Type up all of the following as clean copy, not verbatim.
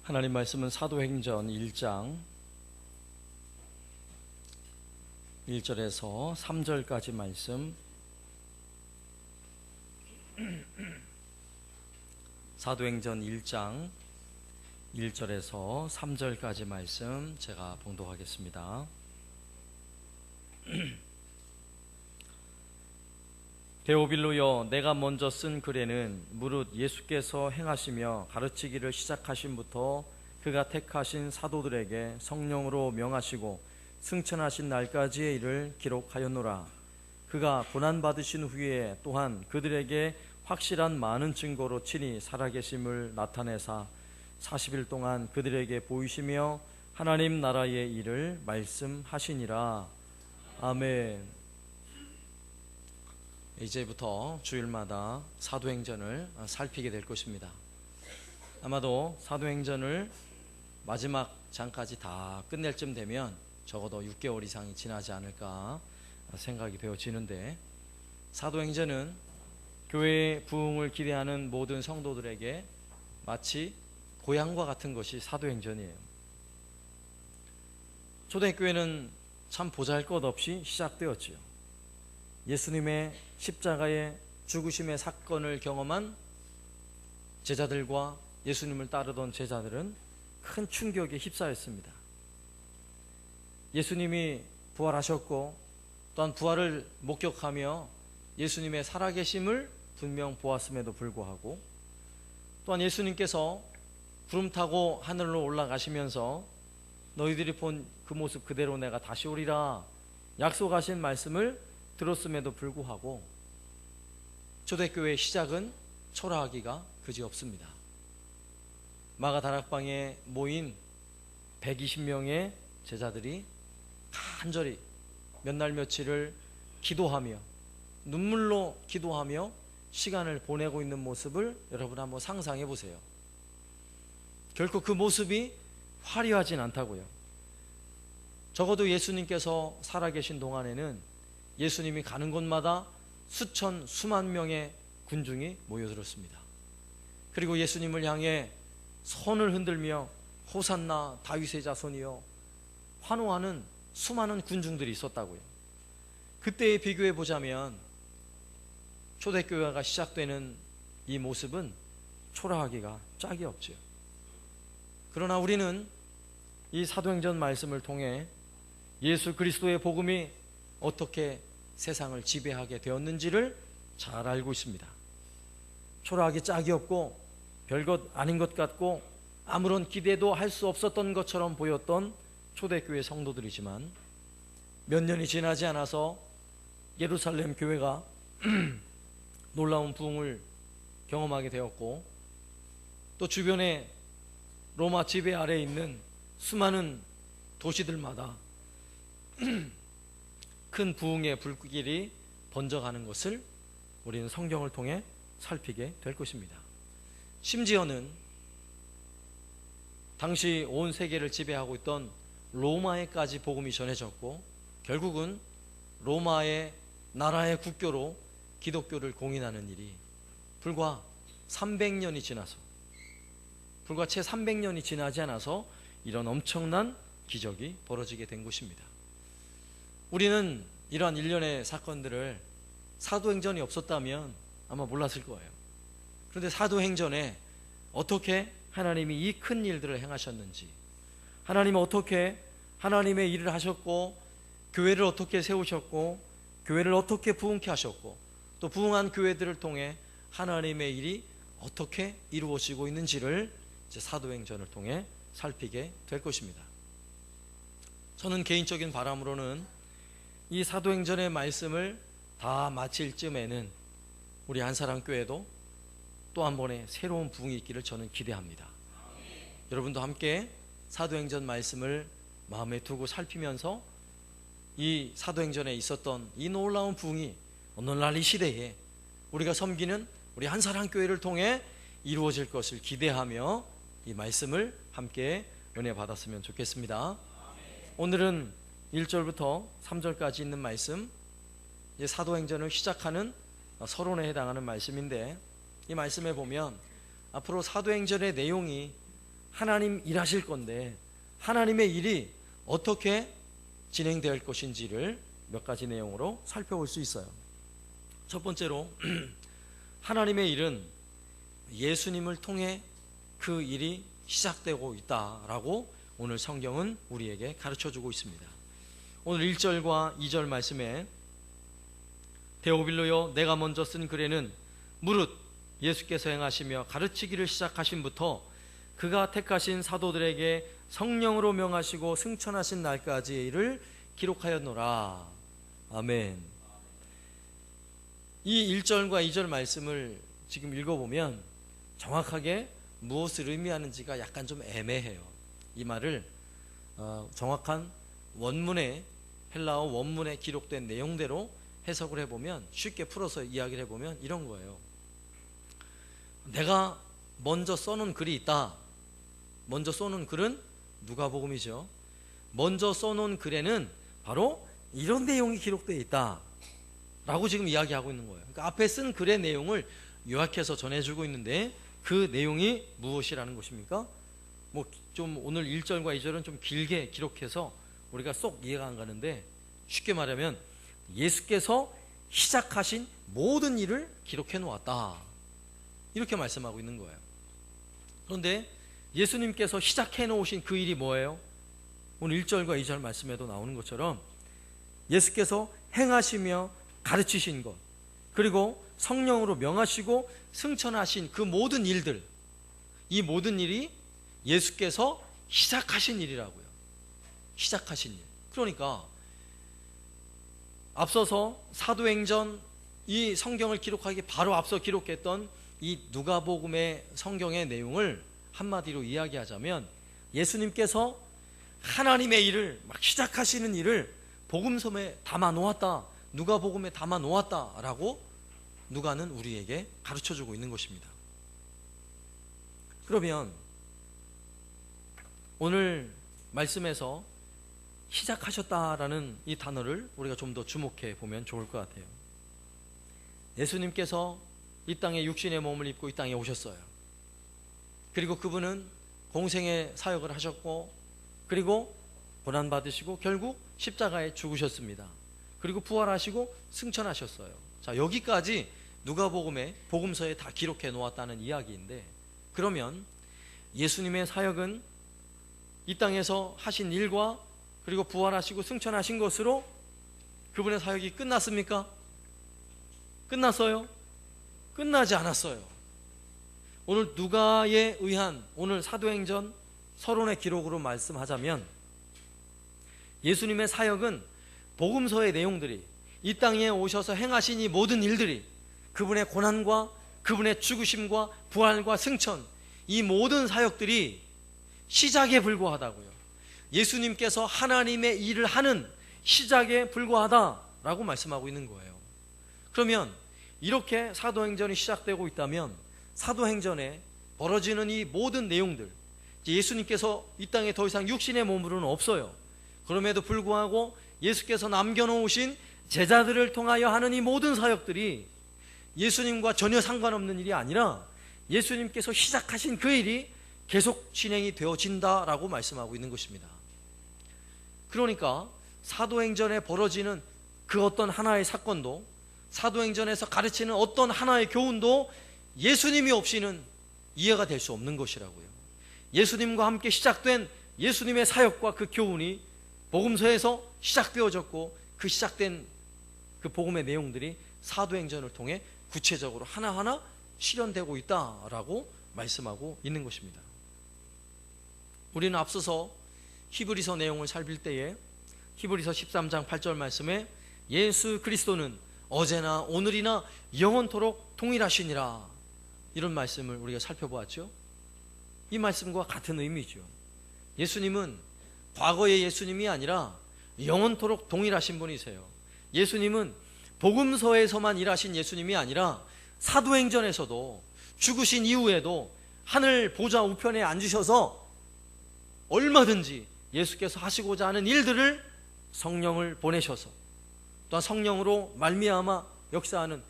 하나님 말씀은 사도행전 1장 1절에서 3절까지 말씀, 사도행전 1장 1절에서 3절까지 말씀 제가 봉독하겠습니다. 데오빌로여, 내가 먼저 쓴 글에는 무릇 예수께서 행하시며 가르치기를 시작하신부터 그가 택하신 사도들에게 성령으로 명하시고 승천하신 날까지의 일을 기록하였노라. 그가 고난받으신 후에 또한 그들에게 확실한 많은 증거로 친히 살아계심을 나타내사 40일 동안 그들에게 보이시며 하나님 나라의 일을 말씀하시니라. 아멘. 이제부터 주일마다 사도행전을 살피게 될 것입니다. 아마도 사도행전을 마지막 장까지 다 끝낼 쯤 되면 적어도 6개월 이상이 지나지 않을까 생각이 되어지는데, 사도행전은 교회의 부흥을 기대하는 모든 성도들에게 마치 고향과 같은 것이 사도행전이에요. 초대교회는 참 보잘것없이 시작되었지요. 예수님의 십자가의 죽으심의 사건을 경험한 제자들과 예수님을 따르던 제자들은 큰 충격에 휩싸였습니다. 예수님이 부활하셨고 또한 부활을 목격하며 예수님의 살아계심을 분명 보았음에도 불구하고, 또한 예수님께서 구름 타고 하늘로 올라가시면서 너희들이 본 그 모습 그대로 내가 다시 오리라 약속하신 말씀을 들었음에도 불구하고 초대교회의 시작은 초라하기가 그지없습니다. 마가다락방에 모인 120명의 제자들이 간절히 몇 날 며칠을 기도하며 눈물로 기도하며 시간을 보내고 있는 모습을 여러분 한번 상상해 보세요. 결코 그 모습이 화려하진 않다고요. 적어도 예수님께서 살아계신 동안에는 예수님이 가는 곳마다 수천 수만 명의 군중이 모여들었습니다. 그리고 예수님을 향해 손을 흔들며 호산나 다윗의 자손이여 환호하는 수많은 군중들이 있었다고요. 그때에 비교해 보자면 초대교회가 시작되는 이 모습은 초라하기가 짝이 없죠. 그러나 우리는 이 사도행전 말씀을 통해 예수 그리스도의 복음이 어떻게 세상을 지배하게 되었는지를 잘 알고 있습니다. 초라하기 짝이 없고 별것 아닌 것 같고 아무런 기대도 할 수 없었던 것처럼 보였던 초대교회 성도들이지만, 몇 년이 지나지 않아서 예루살렘 교회가 놀라운 부흥을 경험하게 되었고, 또 주변에 로마 지배 아래에 있는 수많은 도시들마다 큰 부흥의 불길이 번져가는 것을 우리는 성경을 통해 살피게 될 것입니다. 심지어는 당시 온 세계를 지배하고 있던 로마에까지 복음이 전해졌고, 결국은 로마의 나라의 국교로 기독교를 공인하는 일이 불과 300년이 지나서, 불과 채 300년이 지나지 않아서 이런 엄청난 기적이 벌어지게 된 것입니다. 우리는 이러한 일련의 사건들을 사도행전이 없었다면 아마 몰랐을 거예요. 그런데 사도행전에 어떻게 하나님이 이 큰 일들을 행하셨는지, 하나님은 어떻게 하나님의 일을 하셨고, 교회를 어떻게 세우셨고, 교회를 어떻게 부흥케 하셨고, 또 부흥한 교회들을 통해 하나님의 일이 어떻게 이루어지고 있는지를 이제 사도행전을 통해 살피게 될 것입니다. 저는 개인적인 바람으로는 이 사도행전의 말씀을 다 마칠 쯤에는 우리 한사랑교회도 또 한 번의 새로운 부흥이 있기를 저는 기대합니다. 여러분도 함께 사도행전 말씀을 마음에 두고 살피면서 이 사도행전에 있었던 이 놀라운 부흥이 오늘날 이 시대에 우리가 섬기는 우리 한사랑교회를 통해 이루어질 것을 기대하며 이 말씀을 함께 은혜 받았으면 좋겠습니다. 오늘은 1절부터 3절까지 있는 말씀, 사도행전을 시작하는 서론에 해당하는 말씀인데, 이 말씀에 보면 앞으로 사도행전의 내용이 하나님 일하실 건데 하나님의 일이 어떻게 진행될 것인지를 몇 가지 내용으로 살펴볼 수 있어요. 첫 번째로 하나님의 일은 예수님을 통해 그 일이 시작되고 있다라고 오늘 성경은 우리에게 가르쳐주고 있습니다. 오늘 1절과 2절 말씀에 데오빌로여 내가 먼저 쓴 글에는 무릇 예수께서 행하시며 가르치기를 시작하신부터 그가 택하신 사도들에게 성령으로 명하시고 승천하신 날까지의 일을 기록하였노라. 아멘. 이 1절과 2절 말씀을 지금 읽어보면 정확하게 무엇을 의미하는지가 약간 좀 애매해요. 이 말을 정확한 원문에, 헬라어 원문에 기록된 내용대로 해석을 해보면, 쉽게 풀어서 이야기를 해보면 이런 거예요. 내가 먼저 써놓은 글이 있다. 먼저 써놓은 글은 누가복음이죠. 먼저 써놓은 글에는 바로 이런 내용이 기록되어 있다 라고 지금 이야기하고 있는 거예요. 그러니까 앞에 쓴 글의 내용을 요약해서 전해주고 있는데 그 내용이 무엇이라는 것입니까? 뭐 좀 오늘 1절과 2절은 좀 길게 기록해서 우리가 쏙 이해가 안 가는데, 쉽게 말하면 예수께서 시작하신 모든 일을 기록해 놓았다, 이렇게 말씀하고 있는 거예요. 그런데 예수님께서 시작해 놓으신 그 일이 뭐예요? 오늘 1절과 2절 말씀에도 나오는 것처럼 예수께서 행하시며 가르치신 것, 그리고 성령으로 명하시고 승천하신 그 모든 일들, 이 모든 일이 예수께서 시작하신 일이라고요. 시작하신 일. 그러니까 앞서서 사도행전, 이 성경을 기록하기 바로 앞서 기록했던 이 누가복음의 성경의 내용을 한마디로 이야기하자면 예수님께서 하나님의 일을 막 시작하시는 일을 복음서에 담아 놓았다, 누가복음에 담아 놓았다라고 누가는 우리에게 가르쳐주고 있는 것입니다. 그러면 오늘 말씀에서 시작하셨다라는 이 단어를 우리가 좀 더 주목해 보면 좋을 것 같아요. 예수님께서 이 땅에 육신의 몸을 입고 이 땅에 오셨어요. 그리고 그분은 공생의 사역을 하셨고, 그리고 고난받으시고 결국 십자가에 죽으셨습니다. 그리고 부활하시고 승천하셨어요. 자, 여기까지 누가복음의 복음서에 다 기록해 놓았다는 이야기인데, 그러면 예수님의 사역은 이 땅에서 하신 일과 그리고 부활하시고 승천하신 것으로 그분의 사역이 끝났습니까? 끝났어요? 끝나지 않았어요. 오늘 누가에 의한 오늘 사도행전 서론의 기록으로 말씀하자면 예수님의 사역은 복음서의 내용들이, 이 땅에 오셔서 행하신 이 모든 일들이, 그분의 고난과 그분의 죽으심과 부활과 승천, 이 모든 사역들이 시작에 불과하다고요. 예수님께서 하나님의 일을 하는 시작에 불과하다라고 말씀하고 있는 거예요. 그러면 이렇게 사도행전이 시작되고 있다면 사도행전에 벌어지는 이 모든 내용들, 예수님께서 이 땅에 더 이상 육신의 몸으로는 없어요. 그럼에도 불구하고 예수께서 남겨놓으신 제자들을 통하여 하는 이 모든 사역들이 예수님과 전혀 상관없는 일이 아니라 예수님께서 시작하신 그 일이 계속 진행이 되어진다라고 말씀하고 있는 것입니다. 그러니까 사도행전에 벌어지는 그 어떤 하나의 사건도, 사도행전에서 가르치는 어떤 하나의 교훈도 예수님이 없이는 이해가 될 수 없는 것이라고요. 예수님과 함께 시작된 예수님의 사역과 그 교훈이 복음서에서 시작되어졌고, 그 시작된 그 복음의 내용들이 사도행전을 통해 구체적으로 하나하나 실현되고 있다라고 말씀하고 있는 것입니다. 우리는 앞서서 히브리서 내용을 살필 때에 히브리서 13장 8절 말씀에 예수 그리스도는 어제나 오늘이나 영원토록 동일하시니라, 이런 말씀을 우리가 살펴보았죠. 이 말씀과 같은 의미죠. 예수님은 과거의 예수님이 아니라 영원토록 동일하신 분이세요. 예수님은 복음서에서만 일하신 예수님이 아니라 사도행전에서도 죽으신 이후에도 하늘 보좌 우편에 앉으셔서 얼마든지 예수께서 하시고자 하는 일들을 성령을 보내셔서, 또한 성령으로 말미암아 역사하는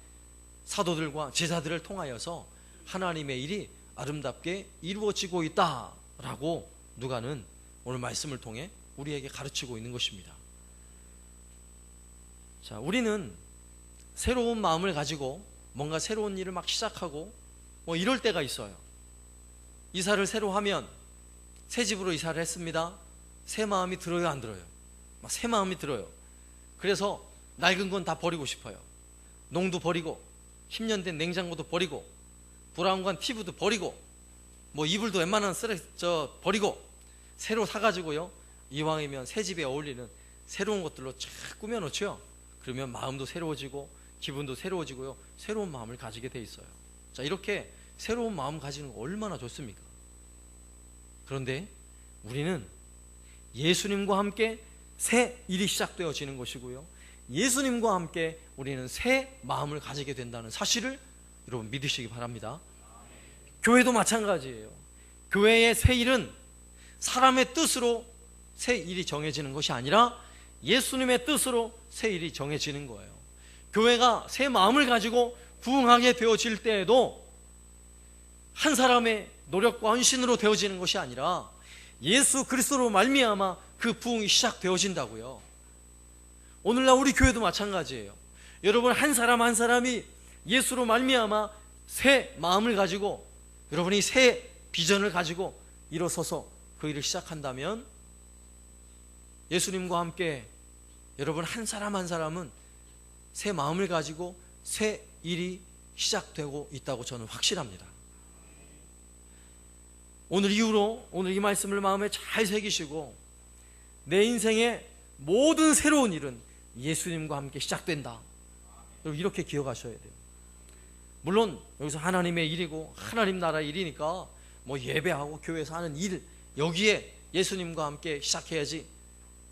사도들과 제자들을 통하여서 하나님의 일이 아름답게 이루어지고 있다, 라고 누가는 오늘 말씀을 통해 우리에게 가르치고 있는 것입니다. 자, 우리는 새로운 마음을 가지고 뭔가 새로운 일을 막 시작하고 뭐 이럴 때가 있어요. 이사를 새로 하면, 새 집으로 이사를 했습니다. 새 마음이 들어요, 안 들어요? 막 새 마음이 들어요. 그래서 낡은 건 다 버리고 싶어요. 농도 버리고, 10년 된 냉장고도 버리고, 브라운관 TV도 버리고, 뭐 이불도 웬만한 버리고, 새로 사가지고요, 이왕이면 새 집에 어울리는 새로운 것들로 쫙 꾸며놓죠. 그러면 마음도 새로워지고 기분도 새로워지고요, 새로운 마음을 가지게 돼 있어요. 자, 이렇게 새로운 마음 가지는 거 얼마나 좋습니까? 그런데 우리는 예수님과 함께 새 일이 시작되어지는 것이고요, 예수님과 함께 우리는 새 마음을 가지게 된다는 사실을 여러분 믿으시기 바랍니다. 교회도 마찬가지예요. 교회의 새 일은 사람의 뜻으로 새 일이 정해지는 것이 아니라 예수님의 뜻으로 새 일이 정해지는 거예요. 교회가 새 마음을 가지고 부흥하게 되어질 때에도 한 사람의 노력과 헌신으로 되어지는 것이 아니라 예수 그리스도로 말미암아 그 부흥이 시작되어진다고요. 오늘날 우리 교회도 마찬가지예요. 여러분 한 사람 한 사람이 예수로 말미암아 새 마음을 가지고 여러분이 새 비전을 가지고 일어서서 그 일을 시작한다면 예수님과 함께 여러분 한 사람 한 사람은 새 마음을 가지고 새 일이 시작되고 있다고 저는 확신합니다. 오늘 이후로 오늘 이 말씀을 마음에 잘 새기시고 내 인생의 모든 새로운 일은 예수님과 함께 시작된다, 여러분 이렇게 기억하셔야 돼요. 물론 여기서 하나님의 일이고 하나님 나라의 일이니까 뭐 예배하고 교회에서 하는 일, 여기에 예수님과 함께 시작해야지,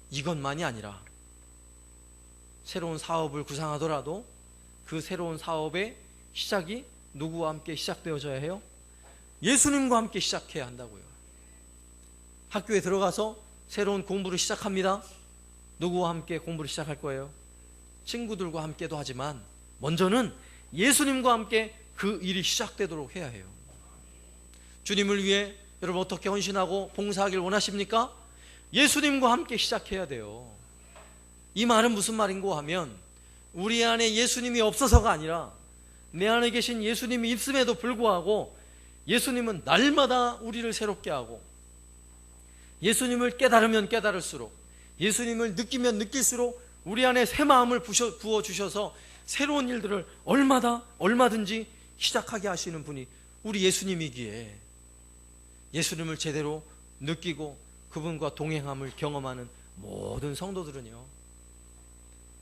이것만이 아니라 새로운 사업을 구상하더라도 그 새로운 사업의 시작이 누구와 함께 시작되어져야 해요? 예수님과 함께 시작해야 한다고요. 학교에 들어가서 새로운 공부를 시작합니다. 누구와 함께 공부를 시작할 거예요? 친구들과 함께도 하지만 먼저는 예수님과 함께 그 일이 시작되도록 해야 해요. 주님을 위해 여러분 어떻게 헌신하고 봉사하길 원하십니까? 예수님과 함께 시작해야 돼요. 이 말은 무슨 말인고 하면 우리 안에 예수님이 없어서가 아니라 내 안에 계신 예수님이 있음에도 불구하고 예수님은 날마다 우리를 새롭게 하고 예수님을 깨달으면 깨달을수록, 예수님을 느끼면 느낄수록 우리 안에 새 마음을 부어주셔서 새로운 일들을 얼마든지 시작하게 하시는 분이 우리 예수님이기에 예수님을 제대로 느끼고 그분과 동행함을 경험하는 모든 성도들은요,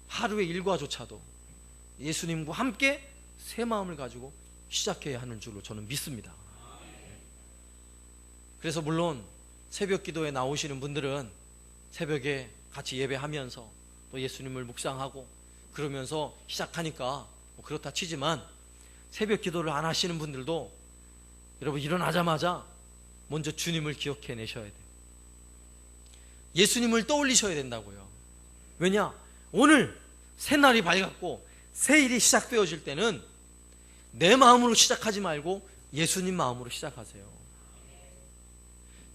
하루의 일과조차도 예수님과 함께 새 마음을 가지고 시작해야 하는 줄로 저는 믿습니다. 그래서 물론 새벽 기도에 나오시는 분들은 새벽에 같이 예배하면서 또 예수님을 묵상하고 그러면서 시작하니까 뭐 그렇다 치지만, 새벽 기도를 안 하시는 분들도 여러분 일어나자마자 먼저 주님을 기억해 내셔야 돼요. 예수님을 떠올리셔야 된다고요. 왜냐? 오늘 새날이 밝았고 새 일이 시작되어질 때는 내 마음으로 시작하지 말고 예수님 마음으로 시작하세요.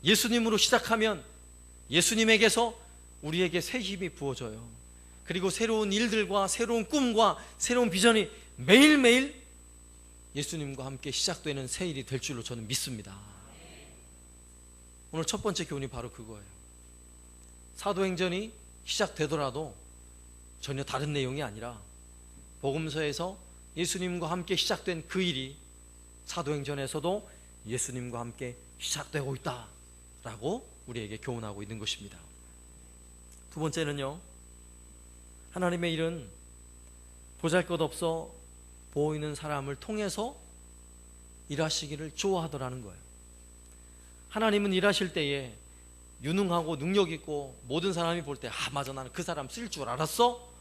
예수님으로 시작하면 예수님에게서 우리에게 새 힘이 부어져요. 그리고 새로운 일들과 새로운 꿈과 새로운 비전이 매일매일 예수님과 함께 시작되는 새 일이 될 줄로 저는 믿습니다. 오늘 첫 번째 교훈이 바로 그거예요. 사도행전이 시작되더라도 전혀 다른 내용이 아니라 복음서에서 예수님과 함께 시작된 그 일이 사도행전에서도 예수님과 함께 시작되고 있다라고 우리에게 교훈하고 있는 것입니다. 두 번째는요, 하나님의 일은 보잘것없어 보이는 사람을 통해서 일하시기를 좋아하더라는 거예요. 하나님은 일하실 때에 유능하고 능력 있고 모든 사람이 볼 때 맞아, 나는 그 사람 쓸 줄 알았어?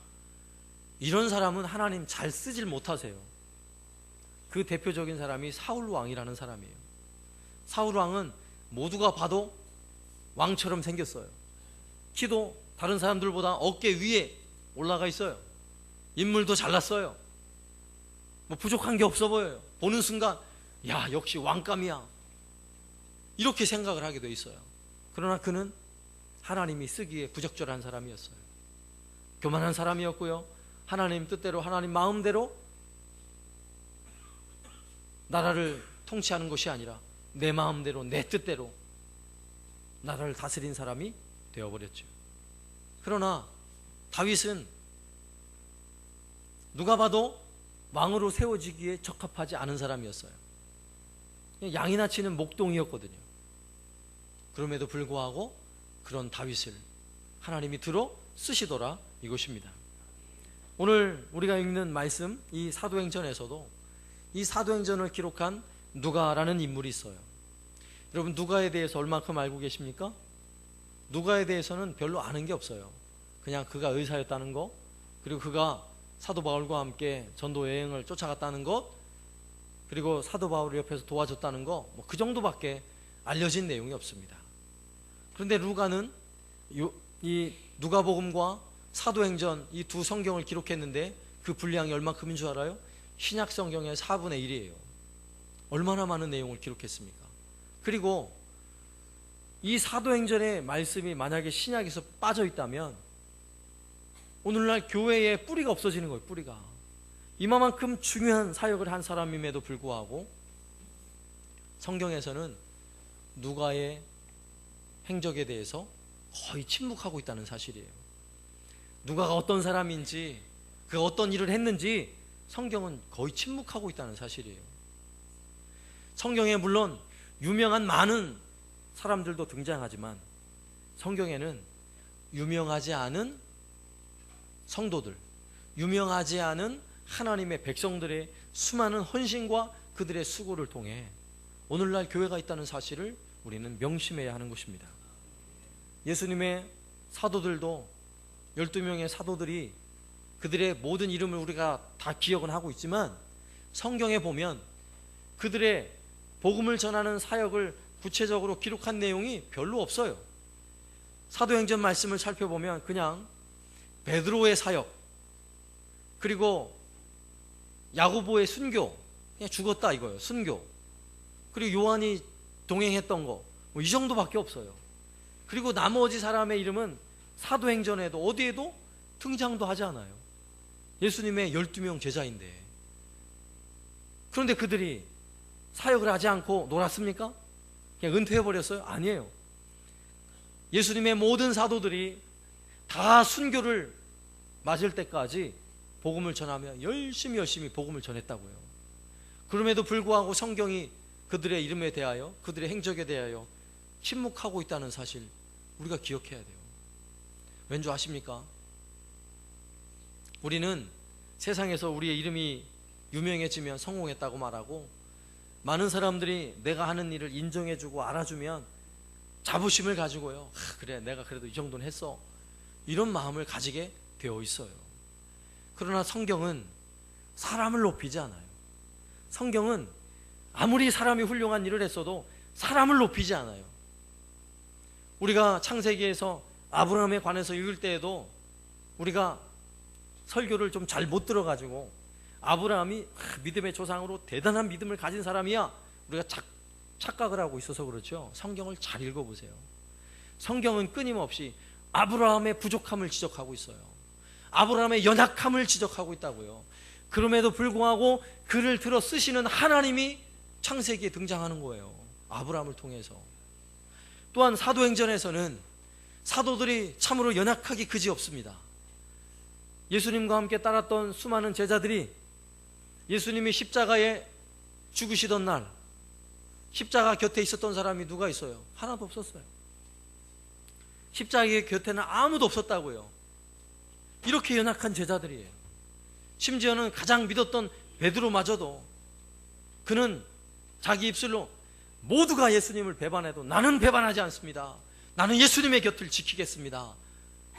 이런 사람은 하나님 잘 쓰질 못하세요. 그 대표적인 사람이 사울 왕이라는 사람이에요. 사울 왕은 모두가 봐도 왕처럼 생겼어요. 키도 다른 사람들보다 어깨 위에 올라가 있어요. 인물도 잘났어요. 뭐 부족한 게 없어 보여요. 보는 순간 야, 역시 왕감이야. 이렇게 생각을 하게 돼 있어요. 그러나 그는 하나님이 쓰기에 부적절한 사람이었어요. 교만한 사람이었고요, 하나님 뜻대로, 하나님 마음대로 나라를 통치하는 것이 아니라 내 마음대로, 내 뜻대로 나라를 다스린 사람이 되어버렸죠. 그러나 다윗은 누가 봐도 왕으로 세워지기에 적합하지 않은 사람이었어요. 양이나 치는 목동이었거든요. 그럼에도 불구하고 그런 다윗을 하나님이 들어 쓰시더라, 이것입니다. 오늘 우리가 읽는 말씀, 이 사도행전에서도 이 사도행전을 기록한 누가라는 인물이 있어요. 여러분, 누가에 대해서 얼마큼 알고 계십니까? 누가에 대해서는 별로 아는 게 없어요. 그냥 그가 의사였다는 거, 그리고 그가 사도 바울과 함께 전도 여행을 쫓아갔다는 것, 그리고 사도 바울을 옆에서 도와줬다는 거, 그 정도밖에 알려진 내용이 없습니다. 그런데 루가는 이 누가복음과 사도행전, 이 두 성경을 기록했는데 그 분량이 얼마큼인 줄 알아요? 신약 성경의 4분의 1이에요. 얼마나 많은 내용을 기록했습니까? 그리고 이 사도행전의 말씀이 만약에 신약에서 빠져 있다면 오늘날 교회의 뿌리가 없어지는 거예요. 뿌리가. 이만큼 중요한 사역을 한 사람임에도 불구하고 성경에서는 누가의 행적에 대해서 거의 침묵하고 있다는 사실이에요. 누가가 어떤 사람인지, 그가 어떤 일을 했는지 성경은 거의 침묵하고 있다는 사실이에요. 성경에 물론 유명한 많은 사람들도 등장하지만 성경에는 유명하지 않은 성도들, 유명하지 않은 하나님의 백성들의 수많은 헌신과 그들의 수고를 통해 오늘날 교회가 있다는 사실을 우리는 명심해야 하는 것입니다. 예수님의 사도들도 12명의 사도들이 그들의 모든 이름을 우리가 다 기억은 하고 있지만 성경에 보면 그들의 복음을 전하는 사역을 구체적으로 기록한 내용이 별로 없어요. 사도행전 말씀을 살펴보면 그냥 베드로의 사역, 그리고 야고보의 순교, 그냥 죽었다 이거예요. 순교. 그리고 요한이 동행했던 거, 이 정도밖에 없어요. 그리고 나머지 사람의 이름은 사도행전에도 어디에도 등장도 하지 않아요. 예수님의 12명 제자인데. 그런데 그들이 사역을 하지 않고 놀았습니까? 그냥 은퇴해버렸어요? 아니에요. 예수님의 모든 사도들이 다 순교를 맞을 때까지 복음을 전하며 열심히 복음을 전했다고요. 그럼에도 불구하고 성경이 그들의 이름에 대하여, 그들의 행적에 대하여 침묵하고 있다는 사실 우리가 기억해야 돼요. 왠지 아십니까? 우리는 세상에서 우리의 이름이 유명해지면 성공했다고 말하고, 많은 사람들이 내가 하는 일을 인정해주고 알아주면 자부심을 가지고요, 그래 내가 그래도 이 정도는 했어, 이런 마음을 가지게 되어 있어요. 그러나 성경은 사람을 높이지 않아요. 성경은 아무리 사람이 훌륭한 일을 했어도 사람을 높이지 않아요. 우리가 창세기에서 아브라함에 관해서 읽을 때에도 우리가 설교를 좀 잘 못 들어가지고 아브라함이 믿음의 조상으로 대단한 믿음을 가진 사람이야, 우리가 착각을 하고 있어서 그렇죠. 성경을 잘 읽어보세요. 성경은 끊임없이 아브라함의 부족함을 지적하고 있어요. 아브라함의 연약함을 지적하고 있다고요. 그럼에도 불구하고 그를 들어 쓰시는 하나님이 창세기에 등장하는 거예요. 아브라함을 통해서. 또한 사도행전에서는 사도들이 참으로 연약하기 그지없습니다. 예수님과 함께 따랐던 수많은 제자들이 예수님이 십자가에 죽으시던 날 십자가 곁에 있었던 사람이 누가 있어요? 하나도 없었어요. 십자가 곁에는 아무도 없었다고요. 이렇게 연약한 제자들이에요. 심지어는 가장 믿었던 베드로마저도 그는 자기 입술로 모두가 예수님을 배반해도 나는 배반하지 않습니다, 나는 예수님의 곁을 지키겠습니다,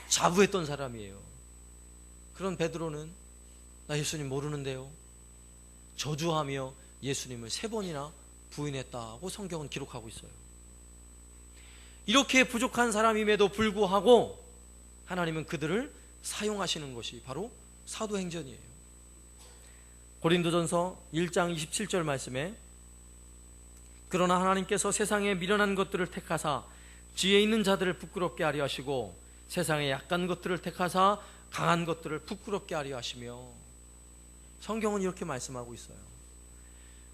자부했던 사람이에요. 그런 베드로는 나 예수님 모르는데요, 저주하며 예수님을 3번이나 부인했다고 성경은 기록하고 있어요. 이렇게 부족한 사람임에도 불구하고 하나님은 그들을 사용하시는 것이 바로 사도행전이에요. 고린도전서 1장 27절 말씀에 그러나 하나님께서 세상에 미련한 것들을 택하사 지혜 있는 자들을 부끄럽게 하려 하시고 세상에 약한 것들을 택하사 강한 것들을 부끄럽게 하려 하시며, 성경은 이렇게 말씀하고 있어요.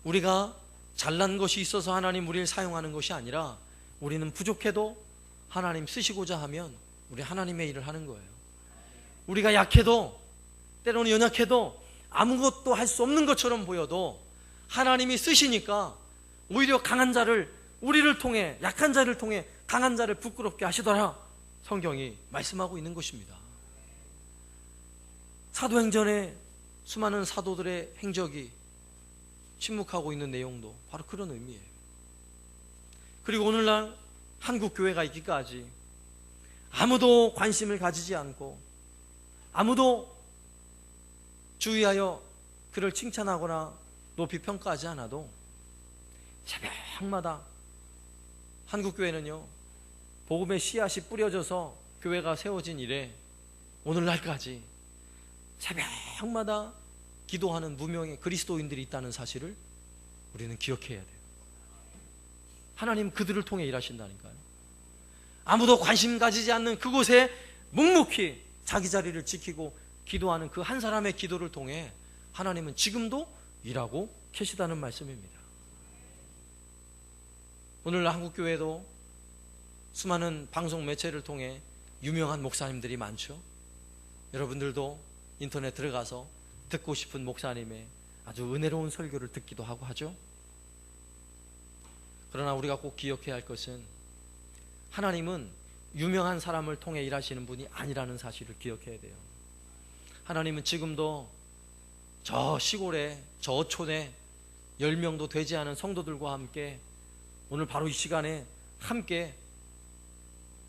우리가 잘난 것이 있어서 하나님 우리를 사용하는 것이 아니라 우리는 부족해도 하나님 쓰시고자 하면 우리 하나님의 일을 하는 거예요. 우리가 약해도, 때로는 연약해도, 아무것도 할 수 없는 것처럼 보여도 하나님이 쓰시니까 오히려 강한 자를, 우리를 통해, 약한 자를 통해 강한 자를 부끄럽게 하시더라, 성경이 말씀하고 있는 것입니다. 사도행전에 수많은 사도들의 행적이 침묵하고 있는 내용도 바로 그런 의미예요. 그리고 오늘날 한국 교회가 있기까지 아무도 관심을 가지지 않고 아무도 주의하여 그를 칭찬하거나 높이 평가하지 않아도 새벽마다 한국 교회는요, 복음의 씨앗이 뿌려져서 교회가 세워진 이래 오늘날까지 새벽마다 기도하는 무명의 그리스도인들이 있다는 사실을 우리는 기억해야 돼요. 하나님 그들을 통해 일하신다니까요. 아무도 관심 가지지 않는 그곳에 묵묵히 자기 자리를 지키고 기도하는 그 한 사람의 기도를 통해 하나님은 지금도 일하고 계시다는 말씀입니다. 오늘날 한국교회도 수많은 방송 매체를 통해 유명한 목사님들이 많죠. 여러분들도 인터넷 들어가서 듣고 싶은 목사님의 아주 은혜로운 설교를 듣기도 하고 하죠. 그러나 우리가 꼭 기억해야 할 것은 하나님은 유명한 사람을 통해 일하시는 분이 아니라는 사실을 기억해야 돼요. 하나님은 지금도 저 시골에, 저 어촌에 10명도 되지 않은 성도들과 함께 오늘 바로 이 시간에 함께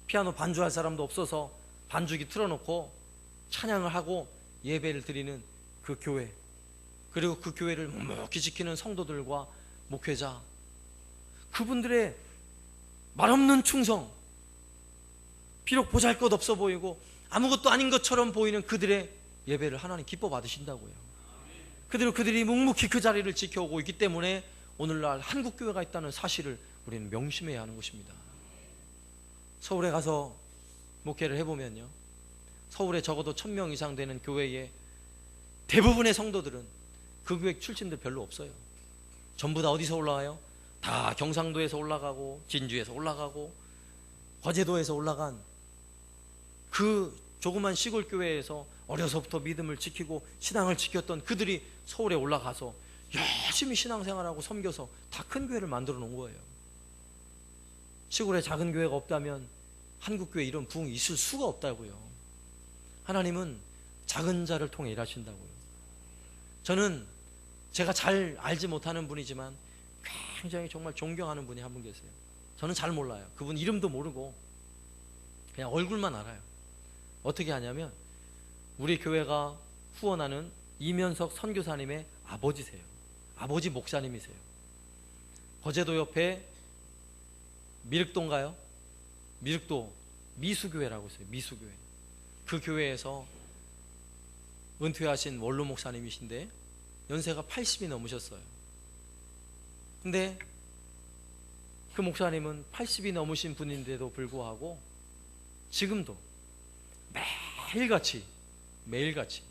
피아노 반주할 사람도 없어서 반주기 틀어놓고 찬양을 하고 예배를 드리는 그 교회, 그리고 그 교회를 묵묵히 지키는 성도들과 목회자, 그분들의 말없는 충성, 비록 보잘것없어 보이고 아무것도 아닌 것처럼 보이는 그들의 예배를 하나님 기뻐 받으신다고요. 그들이 묵묵히 그 자리를 지켜오고 있기 때문에 오늘날 한국교회가 있다는 사실을 우리는 명심해야 하는 것입니다. 서울에 가서 목회를 해보면요, 서울에 적어도 1000명 이상 되는 교회에 대부분의 성도들은 그 교회 출신들 별로 없어요. 전부 다 어디서 올라와요? 다 경상도에서 올라가고 진주에서 올라가고 거제도에서 올라간 그 조그만 시골 교회에서 어려서부터 믿음을 지키고 신앙을 지켰던 그들이 서울에 올라가서 열심히 신앙생활하고 섬겨서 다 큰 교회를 만들어 놓은 거예요. 시골에 작은 교회가 없다면 한국교회 이런 부흥이 있을 수가 없다고요. 하나님은 작은 자를 통해 일하신다고요. 저는 제가 잘 알지 못하는 분이지만 굉장히 정말 존경하는 분이 한 분 계세요. 저는 잘 몰라요. 그분 이름도 모르고 그냥 얼굴만 알아요. 어떻게 하냐면 우리 교회가 후원하는 이면석 선교사님의 아버지세요. 아버지 목사님이세요. 거제도 옆에 미륵도인가요? 미륵도 미수교회라고 있어요. 미수교회. 그 교회에서 은퇴하신 원로 목사님이신데 연세가 80이 넘으셨어요. 근데 그 목사님은 80이 넘으신 분인데도 불구하고 지금도 매일같이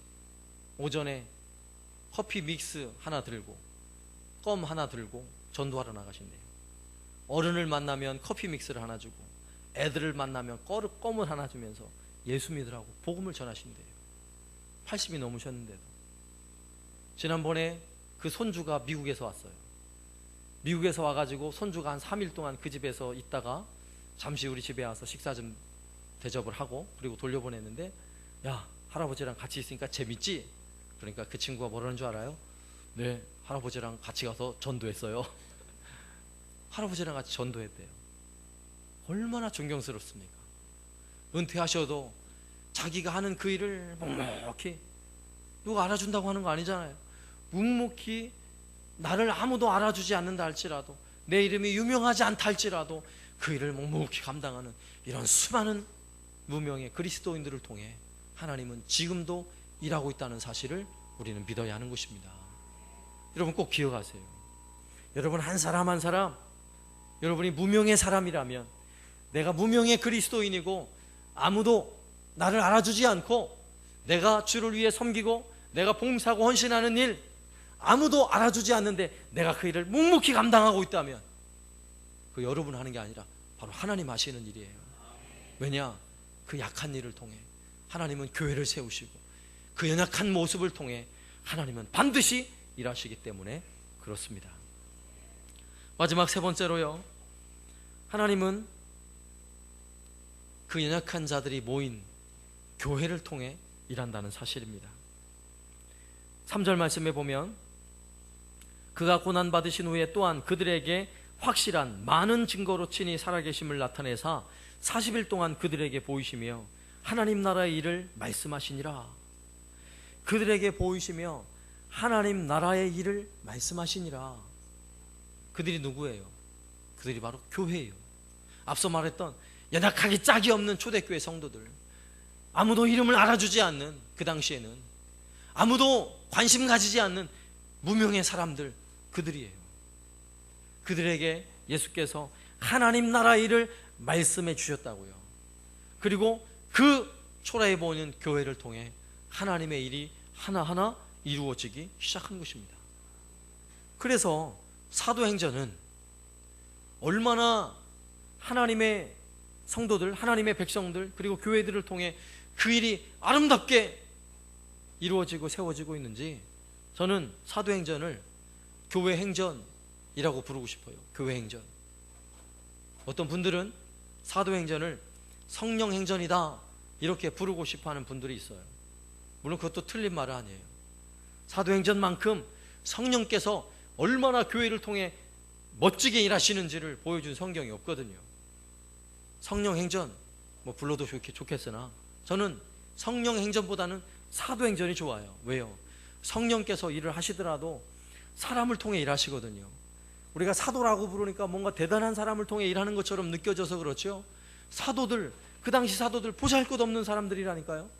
오전에 커피 믹스 하나 들고 껌 하나 들고 전도하러 나가신대요. 어른을 만나면 커피 믹스를 하나 주고 애들을 만나면 껌을 하나 주면서 예수 믿으라고 복음을 전하신대요. 80이 넘으셨는데도. 지난번에 그 손주가 미국에서 왔어요. 미국에서 와가지고 손주가 한 3일 동안 그 집에서 있다가 잠시 우리 집에 와서 식사 좀 대접을 하고 그리고 돌려보냈는데, 야, 할아버지랑 같이 있으니까 재밌지? 그러니까 그 친구가 뭐라는 줄 알아요? 네, 할아버지랑 같이 가서 전도했어요. 할아버지랑 같이 전도했대요. 얼마나 존경스럽습니까? 은퇴하셔도 자기가 하는 그 일을 묵묵히, 누가 알아준다고 하는 거 아니잖아요. 묵묵히 나를 아무도 알아주지 않는다 할지라도, 내 이름이 유명하지 않다 할지라도 그 일을 묵묵히 감당하는 이런 수많은 무명의 그리스도인들을 통해 하나님은 지금도 일하고 있다는 사실을 우리는 믿어야 하는 것입니다. 여러분 꼭 기억하세요. 여러분 한 사람 한 사람 여러분이 무명의 사람이라면, 내가 무명의 그리스도인이고 아무도 나를 알아주지 않고 내가 주를 위해 섬기고 내가 봉사하고 헌신하는 일 아무도 알아주지 않는데 내가 그 일을 묵묵히 감당하고 있다면, 그 여러분 하는 게 아니라 바로 하나님 하시는 일이에요. 왜냐? 그 약한 일을 통해 하나님은 교회를 세우시고 그 연약한 모습을 통해 하나님은 반드시 일하시기 때문에 그렇습니다. 마지막 세 번째로요, 하나님은 그 연약한 자들이 모인 교회를 통해 일한다는 사실입니다. 3절 말씀에 보면, 그가 고난받으신 후에 또한 그들에게 확실한 많은 증거로 친히 살아계심을 나타내사 40일 동안 그들에게 보이시며 하나님 나라의 일을 말씀하시니라. 그들에게 보이시며 하나님 나라의 일을 말씀하시니라. 그들이 누구예요? 그들이 바로 교회예요. 앞서 말했던 연약하기 짝이 없는 초대교회 성도들, 아무도 이름을 알아주지 않는, 그 당시에는 아무도 관심 가지지 않는 무명의 사람들, 그들이에요. 그들에게 예수께서 하나님 나라 일을 말씀해 주셨다고요. 그리고 그 초라해 보이는 교회를 통해 하나님의 일이 하나하나 이루어지기 시작한 것입니다. 그래서 사도행전은 얼마나 하나님의 성도들, 하나님의 백성들, 그리고 교회들을 통해 그 일이 아름답게 이루어지고 세워지고 있는지, 저는 사도행전을 교회 행전이라고 부르고 싶어요. 교회 행전. 어떤 분들은 사도행전을 성령 행전이다 이렇게 부르고 싶어하는 분들이 있어요. 물론 그것도 틀린 말은 아니에요. 사도행전만큼 성령께서 얼마나 교회를 통해 멋지게 일하시는지를 보여준 성경이 없거든요. 성령 행전 뭐 불러도 좋겠으나 저는 성령 행전보다는 사도행전이 좋아요. 왜요? 성령께서 일을 하시더라도 사람을 통해 일하시거든요. 우리가 사도라고 부르니까 뭔가 대단한 사람을 통해 일하는 것처럼 느껴져서 그렇죠. 사도들, 그 당시 사도들 보잘것없는 사람들이라니까요.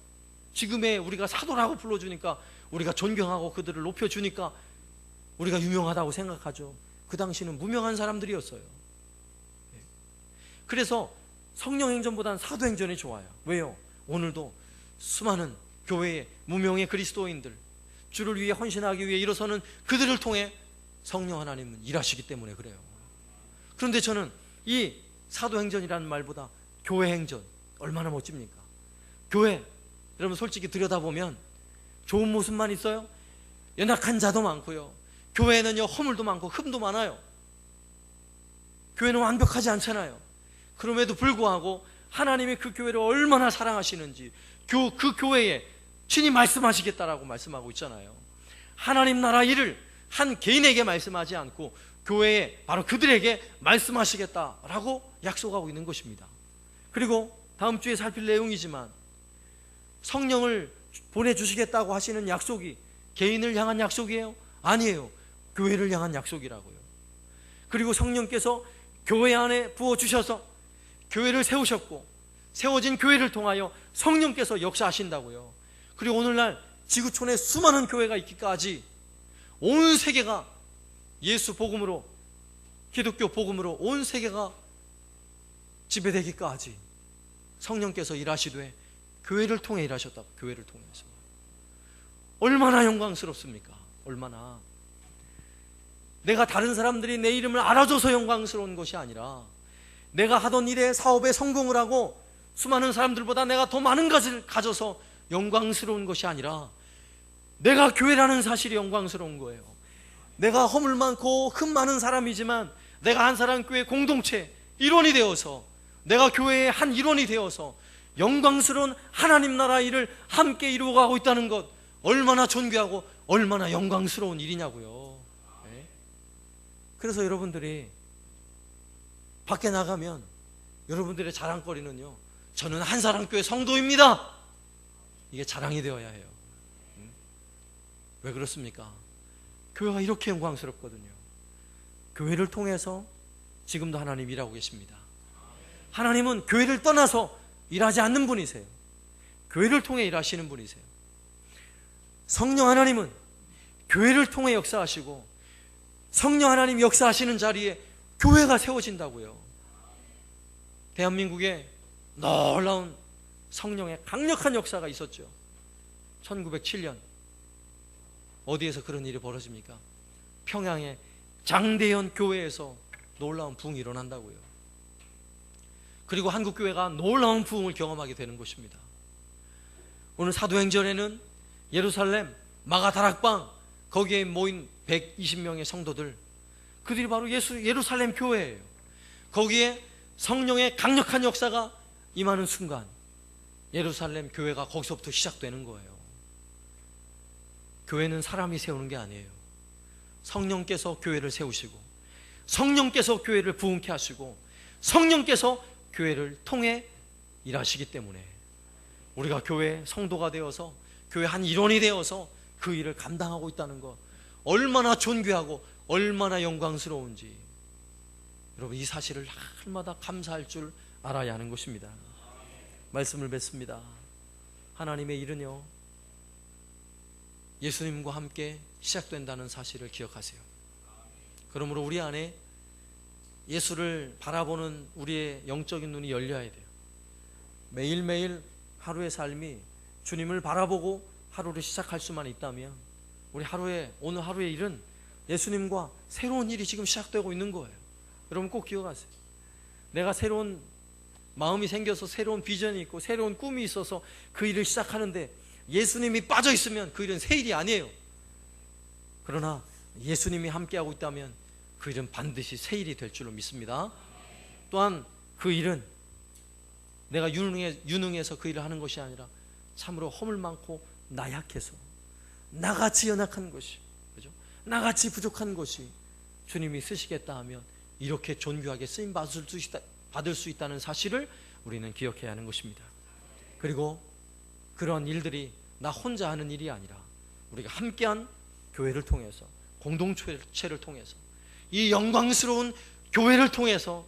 지금의 우리가 사도라고 불러주니까 우리가 존경하고 그들을 높여주니까 우리가 유명하다고 생각하죠. 그 당시는 무명한 사람들이었어요. 그래서 성령행전보다는 사도행전이 좋아요. 왜요? 오늘도 수많은 교회의 무명의 그리스도인들, 주를 위해 헌신하기 위해 일어서는 그들을 통해 성령 하나님은 일하시기 때문에 그래요. 그런데 저는 이 사도행전이라는 말보다 교회행전, 얼마나 멋집니까? 교회, 여러분 솔직히 들여다보면 좋은 모습만 있어요? 연약한 자도 많고요, 교회에는요 허물도 많고 흠도 많아요. 교회는 완벽하지 않잖아요. 그럼에도 불구하고 하나님이 그 교회를 얼마나 사랑하시는지 그 교회에 친히 말씀하시겠다라고 말씀하고 있잖아요. 하나님 나라 일을 한 개인에게 말씀하지 않고 교회에, 바로 그들에게 말씀하시겠다라고 약속하고 있는 것입니다. 그리고 다음 주에 살필 내용이지만 성령을 보내주시겠다고 하시는 약속이 개인을 향한 약속이에요? 아니에요. 교회를 향한 약속이라고요. 그리고 성령께서 교회 안에 부어주셔서 교회를 세우셨고, 세워진 교회를 통하여 성령께서 역사하신다고요. 그리고 오늘날 지구촌에 수많은 교회가 있기까지 온 세계가 예수 복음으로, 기독교 복음으로 온 세계가 지배되기까지 성령께서 일하시되 교회를 통해 일하셨다. 교회를 통해서 얼마나 영광스럽습니까? 얼마나. 내가 다른 사람들이 내 이름을 알아줘서 영광스러운 것이 아니라, 내가 하던 일에 사업에 성공을 하고 수많은 사람들보다 내가 더 많은 것을 가져서 영광스러운 것이 아니라, 내가 교회라는 사실이 영광스러운 거예요. 내가 허물 많고 흠 많은 사람이지만 내가 한 사람 교회 공동체 일원이 되어서, 내가 교회의 한 일원이 되어서 영광스러운 하나님 나라 일을 함께 이루어가고 있다는 것, 얼마나 존귀하고 얼마나 영광스러운 일이냐고요. 네? 그래서 여러분들이 밖에 나가면 여러분들의 자랑거리는요, 저는 한사랑교회 성도입니다, 이게 자랑이 되어야 해요. 왜 그렇습니까? 교회가 이렇게 영광스럽거든요. 교회를 통해서 지금도 하나님 일하고 계십니다. 하나님은 교회를 떠나서 일하지 않는 분이세요. 교회를 통해 일하시는 분이세요. 성령 하나님은 교회를 통해 역사하시고, 성령 하나님 역사하시는 자리에 교회가 세워진다고요. 대한민국에 놀라운 성령의 강력한 역사가 있었죠. 1907년 어디에서 그런 일이 벌어집니까? 평양의 장대현 교회에서 놀라운 부흥이 일어난다고요. 그리고 한국교회가 놀라운 부흥을 경험하게 되는 것입니다. 오늘 사도행전에는 예루살렘 마가다락방 거기에 모인 120명의 성도들, 그들이 바로 예루살렘 교회예요. 거기에 성령의 강력한 역사가 임하는 순간 예루살렘 교회가 거기서부터 시작되는 거예요. 교회는 사람이 세우는 게 아니에요. 성령께서 교회를 세우시고, 성령께서 교회를 부흥케 하시고, 성령께서 교회를 통해 일하시기 때문에 우리가 교회 성도가 되어서 교회 한 일원이 되어서 그 일을 감당하고 있다는 것, 얼마나 존귀하고 얼마나 영광스러운지 여러분 이 사실을 날마다 감사할 줄 알아야 하는 것입니다. 말씀을 맺습니다. 하나님의 일은요 예수님과 함께 시작된다는 사실을 기억하세요. 그러므로 우리 안에 예수를 바라보는 우리의 영적인 눈이 열려야 돼요. 매일매일 하루의 삶이 주님을 바라보고 하루를 시작할 수만 있다면 우리 오늘 하루의 일은 예수님과 새로운 일이 지금 시작되고 있는 거예요. 여러분 꼭 기억하세요. 내가 새로운 마음이 생겨서 새로운 비전이 있고 새로운 꿈이 있어서 그 일을 시작하는데 예수님이 빠져 있으면 그 일은 새 일이 아니에요. 그러나 예수님이 함께하고 있다면 그 일은 반드시 새 일이 될 줄로 믿습니다. 또한 그 일은 내가 유능해서 그 일을 하는 것이 아니라 참으로 허물 많고 나약해서 나같이 연약한 것이, 그죠? 나같이 부족한 것이 주님이 쓰시겠다 하면 이렇게 존귀하게 쓰임 받을 수 있다는 사실을 우리는 기억해야 하는 것입니다. 그리고 그런 일들이 나 혼자 하는 일이 아니라 우리가 함께한 교회를 통해서, 공동체를 통해서, 이 영광스러운 교회를 통해서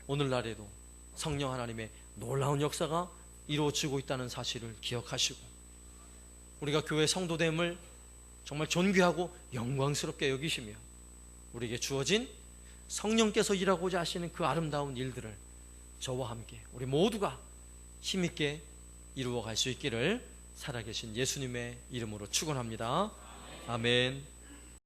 오늘날에도 성령 하나님의 놀라운 역사가 이루어지고 있다는 사실을 기억하시고, 우리가 교회 성도됨을 정말 존귀하고 영광스럽게 여기시며 우리에게 주어진 성령께서 일하고자 하시는 그 아름다운 일들을 저와 함께 우리 모두가 힘있게 이루어갈 수 있기를 살아계신 예수님의 이름으로 축원합니다. 아멘.